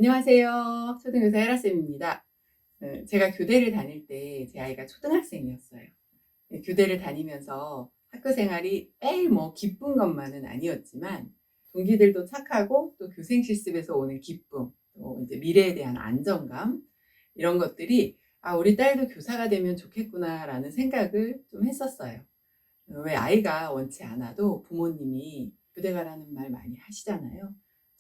안녕하세요. 초등교사 헤라쌤입니다. 제가 교대를 다닐 때 제 아이가 초등학생이었어요. 교대를 다니면서 학교 생활이 매일 기쁜 것만은 아니었지만 동기들도 착하고 또 교생 실습에서 오는 기쁨, 또 이제 미래에 대한 안정감 이런 것들이 우리 딸도 교사가 되면 좋겠구나라는 생각을 좀 했었어요. 왜 아이가 원치 않아도 부모님이 교대 가라는 말 많이 하시잖아요.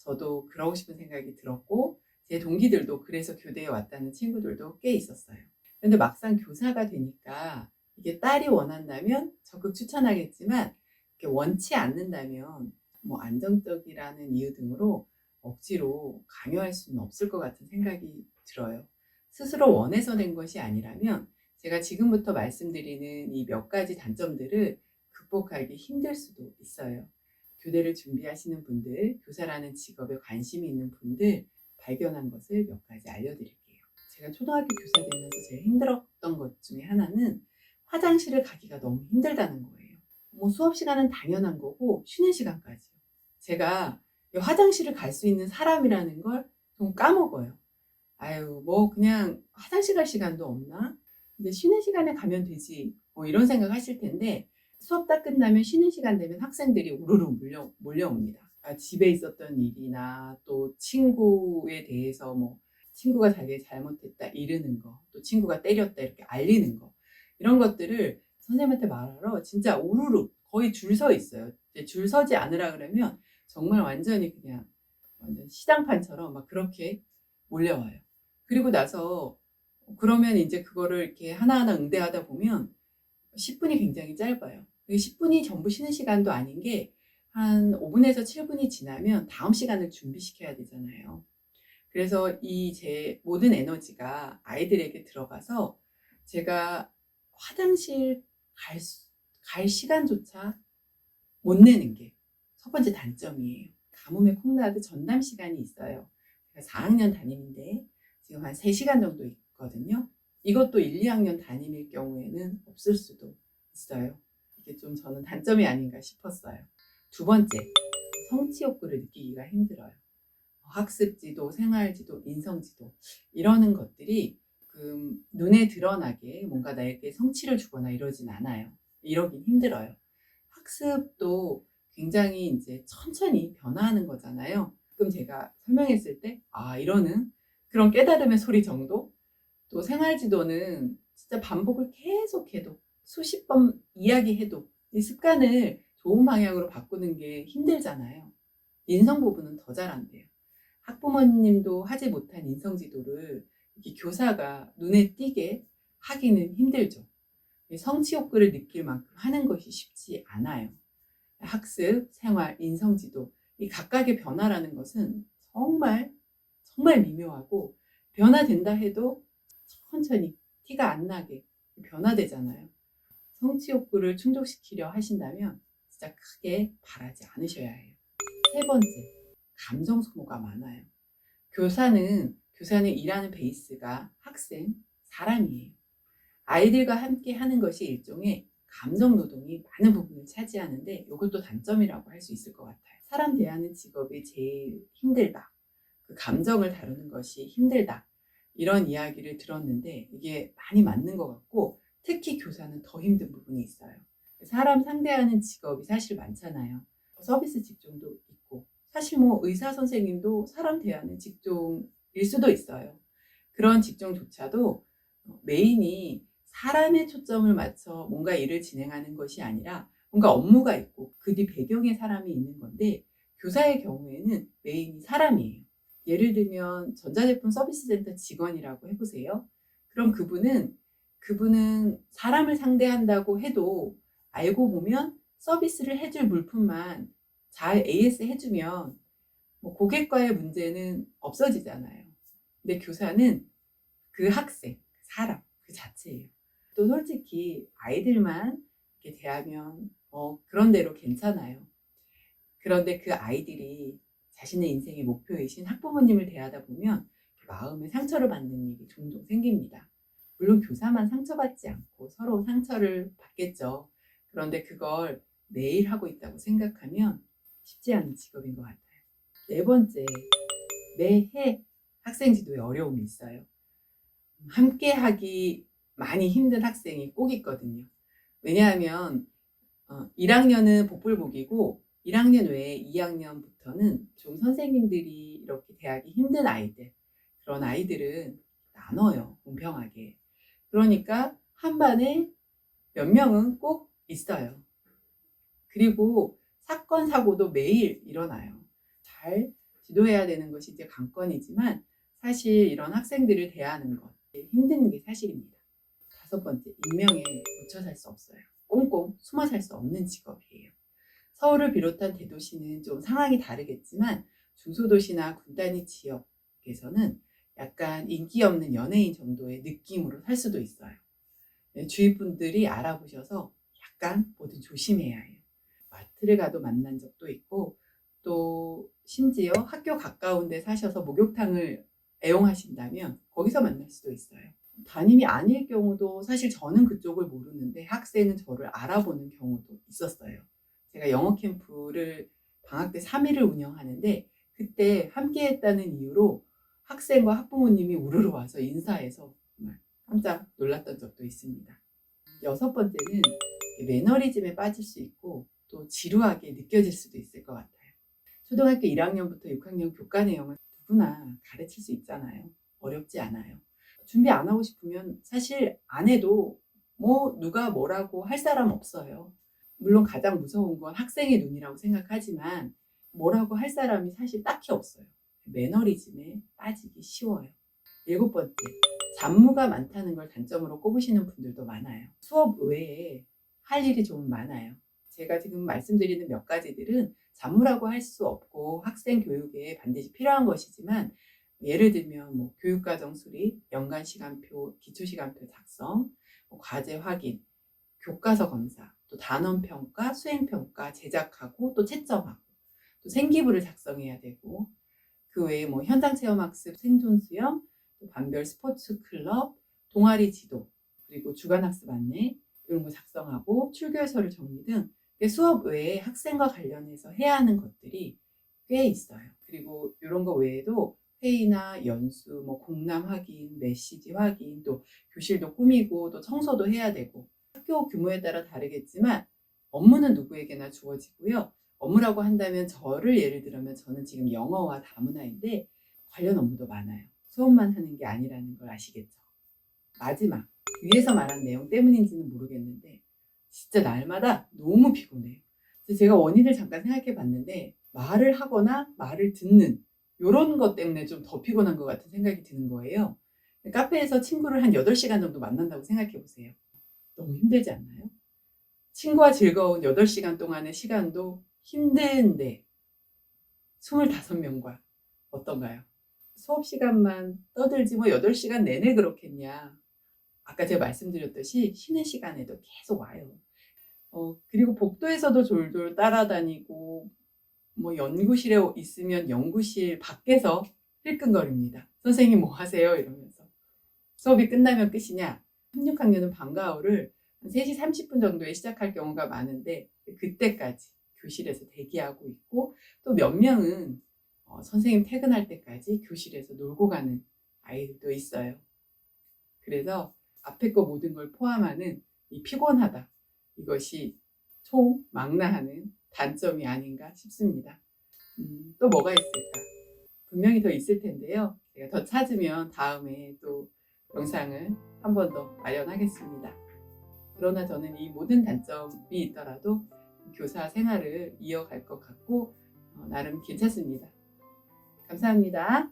저도 그러고 싶은 생각이 들었고 제 동기들도 그래서 교대에 왔다는 친구들도 꽤 있었어요. 그런데 막상 교사가 되니까 이게 딸이 원한다면 적극 추천하겠지만 이렇게 원치 않는다면 안정적이라는 이유 등으로 억지로 강요할 수는 없을 것 같은 생각이 들어요. 스스로 원해서 된 것이 아니라면 제가 지금부터 말씀드리는 이 몇 가지 단점들을 극복하기 힘들 수도 있어요. 교대를 준비하시는 분들, 교사라는 직업에 관심이 있는 분들 발견한 것을 몇 가지 알려드릴게요. 제가 초등학교 교사 되면서 제일 힘들었던 것 중에 하나는 화장실을 가기가 너무 힘들다는 거예요. 수업 시간은 당연한 거고 쉬는 시간까지요. 제가 화장실을 갈 수 있는 사람이라는 걸 좀 까먹어요. 그냥 화장실 갈 시간도 없나? 근데 쉬는 시간에 가면 되지. 이런 생각 하실 텐데, 수업 다 끝나면 쉬는 시간 되면 학생들이 우르르 몰려옵니다. 집에 있었던 일이나 또 친구에 대해서 친구가 자기 잘못했다 이르는 거, 또 친구가 때렸다 이렇게 알리는 거, 이런 것들을 선생님한테 말하러 진짜 우르르 거의 줄 서 있어요. 줄 서지 않으라 그러면 정말 완전히 그냥 완전 시장판처럼 막 그렇게 몰려와요. 그리고 나서 그러면 이제 그거를 이렇게 하나하나 응대하다 보면 10분이 굉장히 짧아요. 10분이 전부 쉬는 시간도 아닌 게 한 5분에서 7분이 지나면 다음 시간을 준비시켜야 되잖아요. 그래서 이 제 모든 에너지가 아이들에게 들어가서 제가 화장실 갈 시간조차 못 내는 게 첫 번째 단점이에요. 가뭄에 콩나듯 전담 시간이 있어요. 제가 4학년 담임인데 지금 한 3시간 정도 있거든요. 이것도 1, 2학년 담임일 경우에는 없을 수도 있어요. 이게 좀 저는 단점이 아닌가 싶었어요. 두 번째, 성취 욕구를 느끼기가 힘들어요. 학습지도, 생활지도, 인성지도 이러는 것들이 눈에 드러나게 뭔가 나에게 성취를 주거나 이러진 않아요. 이러긴 힘들어요. 학습도 굉장히 이제 천천히 변화하는 거잖아요. 그럼 제가 설명했을 때, 이러는 그런 깨달음의 소리 정도? 또 생활지도는 진짜 반복을 계속해도 수십 번 이야기해도 이 습관을 좋은 방향으로 바꾸는 게 힘들잖아요. 인성 부분은 더 잘한대요. 학부모님도 하지 못한 인성지도를 이렇게 교사가 눈에 띄게 하기는 힘들죠. 성취 욕구를 느낄 만큼 하는 것이 쉽지 않아요. 학습, 생활, 인성지도 이 각각의 변화라는 것은 정말 정말 미묘하고 변화된다 해도 천천히 티가 안 나게 변화되잖아요. 성취 욕구를 충족시키려 하신다면 진짜 크게 바라지 않으셔야 해요. 세 번째, 감정 소모가 많아요. 교사는 일하는 베이스가 학생, 사람이에요. 아이들과 함께 하는 것이 일종의 감정 노동이 많은 부분을 차지하는데 이것도 단점이라고 할 수 있을 것 같아요. 사람 대하는 직업이 제일 힘들다. 그 감정을 다루는 것이 힘들다. 이런 이야기를 들었는데 이게 많이 맞는 것 같고 특히 교사는 더 힘든 부분이 있어요. 사람 상대하는 직업이 사실 많잖아요. 서비스 직종도 있고 사실 의사 선생님도 사람 대하는 직종일 수도 있어요. 그런 직종조차도 메인이 사람의 초점을 맞춰 뭔가 일을 진행하는 것이 아니라 뭔가 업무가 있고 그 뒤 배경에 사람이 있는 건데 교사의 경우에는 메인이 사람이에요. 예를 들면 전자제품 서비스센터 직원이라고 해보세요. 그럼 그분은 사람을 상대한다고 해도 알고 보면 서비스를 해줄 물품만 잘 AS 해주면 고객과의 문제는 없어지잖아요. 근데 교사는 그 학생, 사람 그 자체예요. 또 솔직히 아이들만 이렇게 대하면 그런 대로 괜찮아요. 그런데 그 아이들이 자신의 인생의 목표이신 학부모님을 대하다 보면 마음에 상처를 받는 일이 종종 생깁니다. 물론 교사만 상처받지 않고 서로 상처를 받겠죠. 그런데 그걸 매일 하고 있다고 생각하면 쉽지 않은 직업인 것 같아요. 네 번째, 매해 학생 지도에 어려움이 있어요. 함께 하기 많이 힘든 학생이 꼭 있거든요. 왜냐하면 1학년은 복불복이고 1학년 외에 2학년부터는 좀 선생님들이 이렇게 대하기 힘든 아이들, 그런 아이들은 나눠요, 공평하게. 그러니까 한 반에 몇 명은 꼭 있어요. 그리고 사건, 사고도 매일 일어나요. 잘 지도해야 되는 것이 이제 관건이지만 사실 이런 학생들을 대하는 것 힘든 게 사실입니다. 5번째, 익명에 묻혀 살 수 없어요. 꽁꽁 숨어 살 수 없는 직업이에요. 서울을 비롯한 대도시는 좀 상황이 다르겠지만 중소도시나 군단위 지역에서는 약간 인기 없는 연예인 정도의 느낌으로 살 수도 있어요. 주위 분들이 알아보셔서 약간 뭐든 조심해야 해요. 마트를 가도 만난 적도 있고 또 심지어 학교 가까운 데 사셔서 목욕탕을 애용하신다면 거기서 만날 수도 있어요. 담임이 아닐 경우도 사실 저는 그쪽을 모르는데 학생은 저를 알아보는 경우도 있었어요. 제가 영어 캠프를 방학 때 3일을 운영하는데 그때 함께 했다는 이유로 학생과 학부모님이 우르르 와서 인사해서 정말 깜짝 놀랐던 적도 있습니다. 6번째는 매너리즘에 빠질 수 있고 또 지루하게 느껴질 수도 있을 것 같아요. 초등학교 1학년부터 6학년 교과 내용은 누구나 가르칠 수 있잖아요. 어렵지 않아요. 준비 안 하고 싶으면 사실 안 해도 뭐 누가 뭐라고 할 사람 없어요. 물론 가장 무서운 건 학생의 눈이라고 생각하지만 뭐라고 할 사람이 사실 딱히 없어요. 매너리즘에 빠지기 쉬워요. 7번째, 잡무가 많다는 걸 단점으로 꼽으시는 분들도 많아요. 수업 외에 할 일이 좀 많아요. 제가 지금 말씀드리는 몇 가지들은 잡무라고 할 수 없고 학생 교육에 반드시 필요한 것이지만 예를 들면 뭐 교육과정 수립, 연간 시간표, 기초 시간표 작성, 과제 확인, 교과서 검사, 또 단원 평가, 수행 평가 제작하고 또 채점하고 또 생기부를 작성해야 되고 그 외에 뭐 현장 체험 학습, 생존 수영, 또 반별 스포츠 클럽, 동아리 지도, 그리고 주간 학습 안내 이런 거 작성하고 출결서를 정리 등 수업 외에 학생과 관련해서 해야 하는 것들이 꽤 있어요. 그리고 이런 거 외에도 회의나 연수, 뭐 공람 확인, 메시지 확인, 또 교실도 꾸미고 또 청소도 해야 되고 학교 규모에 따라 다르겠지만 업무는 누구에게나 주어지고요. 업무라고 한다면 저를 예를 들면 저는 지금 영어와 다문화인데 관련 업무도 많아요. 수업만 하는 게 아니라는 걸 아시겠죠? 마지막, 위에서 말한 내용 때문인지는 모르겠는데 진짜 날마다 너무 피곤해요. 그래서 제가 원인을 잠깐 생각해 봤는데 말을 하거나 말을 듣는 이런 것 때문에 좀 더 피곤한 것 같은 생각이 드는 거예요. 카페에서 친구를 한 8시간 정도 만난다고 생각해 보세요. 너무 힘들지 않나요? 친구와 즐거운 8시간 동안의 시간도 힘든데 25명과 어떤가요? 수업 시간만 떠들지 뭐 8시간 내내 그렇겠냐. 아까 제가 말씀드렸듯이 쉬는 시간에도 계속 와요. 그리고 복도에서도 졸졸 따라다니고 뭐 연구실에 있으면 연구실 밖에서 힐끔거립니다. 선생님 뭐 하세요? 이러면서. 수업이 끝나면 끝이냐? 16학년은 방과 후를 한 3시 30분 정도에 시작할 경우가 많은데 그때까지 교실에서 대기하고 있고 또 몇 명은 선생님 퇴근할 때까지 교실에서 놀고 가는 아이들도 있어요. 그래서 앞에 거 모든 걸 포함하는 이 피곤하다. 이것이 총망라하는 단점이 아닌가 싶습니다. 또 뭐가 있을까? 분명히 더 있을 텐데요. 제가 더 찾으면 다음에 또 영상을 한 번 더 마련하겠습니다. 그러나 저는 이 모든 단점이 있더라도 교사 생활을 이어갈 것 같고 나름 괜찮습니다. 감사합니다.